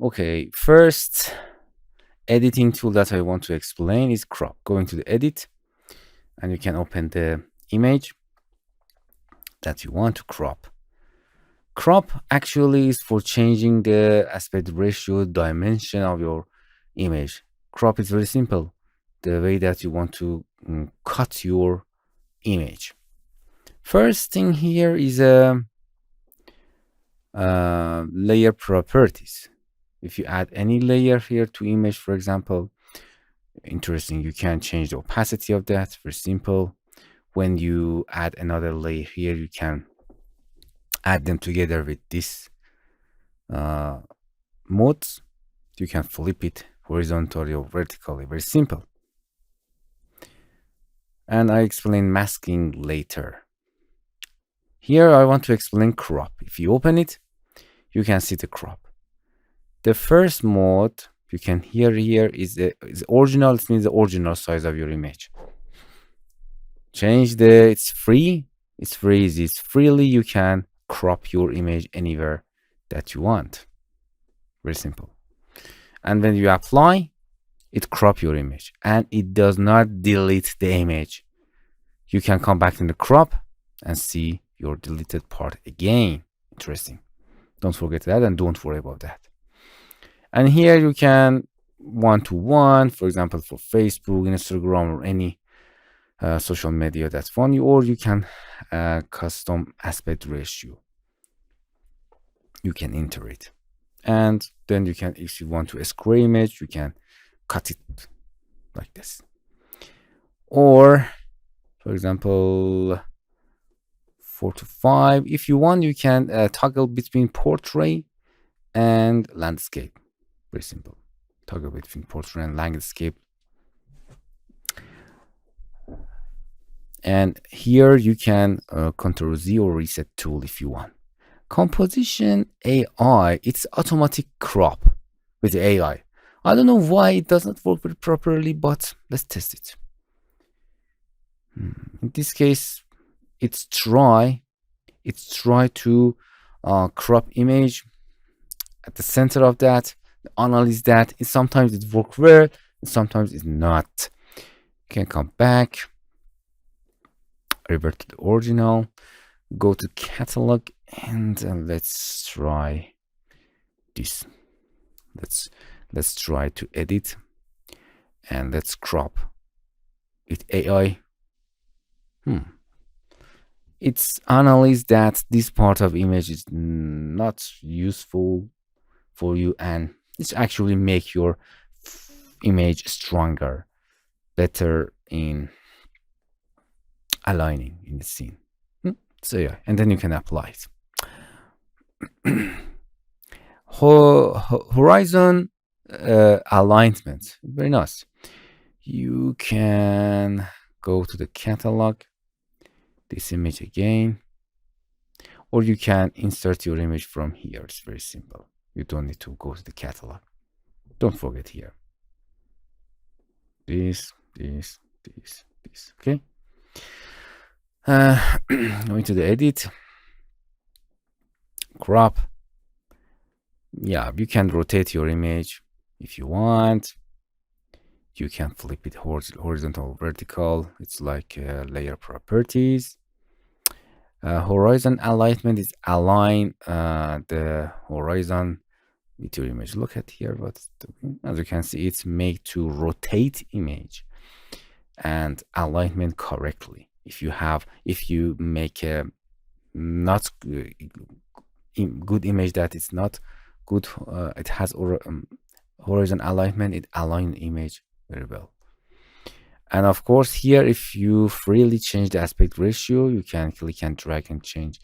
Okay, first editing tool that I want to explain is crop. Going to the edit, and you can open the image that you want to crop. Crop actually is for changing the aspect ratio dimension of your image. Crop is very simple, the way that you want to cut your image. First thing here is layer properties. If you add any layer here to image, for example, interesting, you can change the opacity of that. Very simple. When you add another layer here, you can add them together with this modes. You can flip it horizontally or vertically. Very simple. And I explain masking later. Here I want to explain crop. If you open it, you can see the crop. The first mode you can hear here is original. It means the original size of your image. Change it's free. It's free. It's freely you can crop your image anywhere that you want. Very simple. And when you apply, it crop your image and it does not delete the image. You can come back in the crop and see your deleted part again. Interesting. Don't forget that and don't worry about that. And here you can one-to-one, for example, for Facebook, Instagram, or any social media that's funny, or you can custom aspect ratio. You can enter it. And then you can, if you want to a square image, you can cut it like this. Or, for example, 4:5. If you want, you can toggle between portrait and landscape. Very simple. Toggle between portrait and landscape. And here you can Ctrl Z or reset tool if you want. Composition AI, it's automatic crop with the AI. I don't know why it doesn't work very properly, but let's test it. In this case, it's try to crop image at the center of that, analyze that. Sometimes it works well, sometimes it's not. You can come back, revert to the original, go to catalog, and let's try this. Let's try to edit, and let's crop with AI. It's analyzed that this part of image is not useful for you, and it's actually make your image stronger, better in aligning in the scene. So yeah, and then you can apply it. Horizon alignment, very nice. You can go to the catalog, this image again, or you can insert your image from here. It's very simple. You don't need to go to the catalog. Don't forget here. This, okay. Going to the edit, crop. Yeah, you can rotate your image if you want. You can flip it horizontal, vertical. It's like layer properties. Horizon alignment is align the horizon with your image. Look at here what's doing. As you can see, it's made to rotate image and alignment correctly. If you make a not good image that is not good, it has horizon alignment, it aligns the image very well. And of course here, if you freely change the aspect ratio, you can click and drag and change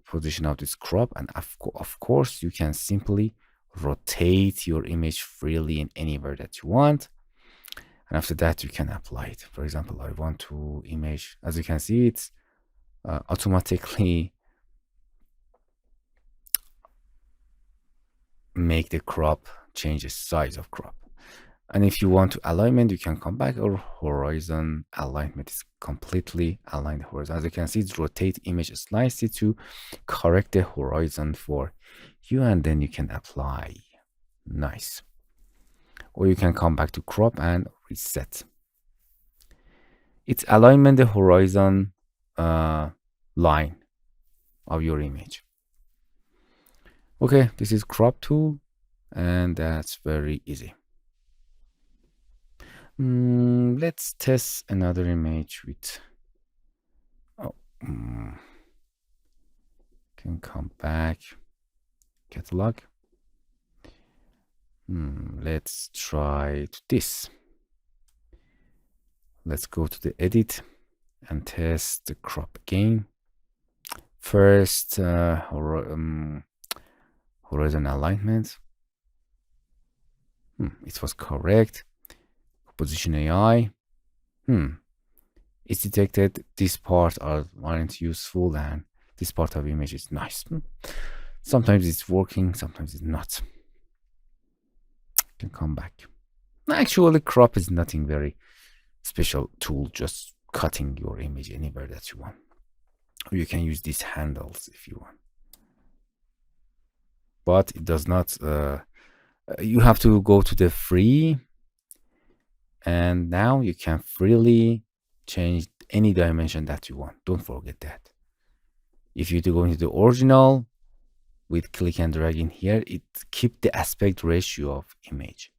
position of this crop, and of course you can simply rotate your image freely in anywhere that you want. And after that you can apply it. For example, I want to image, as you can see, it's automatically make the crop change the size of crop. And if you want to alignment, you can come back, or horizon alignment is completely aligned horizon. As you can see, it's rotate image slightly to correct the horizon for you, and then you can apply. Nice. Or you can come back to crop and reset. It's alignment the horizon line of your image. Okay, this is crop tool, and that's very easy. Let's test another image with can come back, catalog. Let's try this. Let's go to the edit and test the crop again. First, horizon alignment. It was correct. Composition AI. It's detected this part aren't useful and this part of image is nice. Sometimes it's working, sometimes it's not. Can come back. Actually, crop is nothing very special tool, just cutting your image anywhere that you want. Or you can use these handles if you want. But it does not, you have to go to the free, and now you can freely change any dimension that you want. Don't forget that. If you go into the original with click and drag in here, it keep the aspect ratio of image.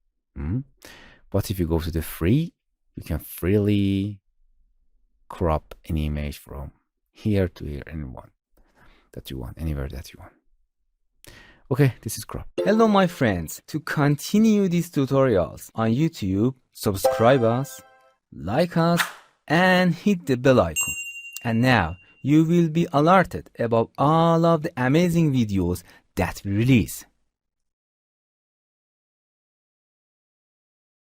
But if you go to the free, you can freely crop any image from here to here, anyone that you want, anywhere that you want. Okay, this is crop. Hello my friends, to continue these tutorials on YouTube, subscribe us, like us, and hit the bell icon. And now you will be alerted about all of the amazing videos that we release.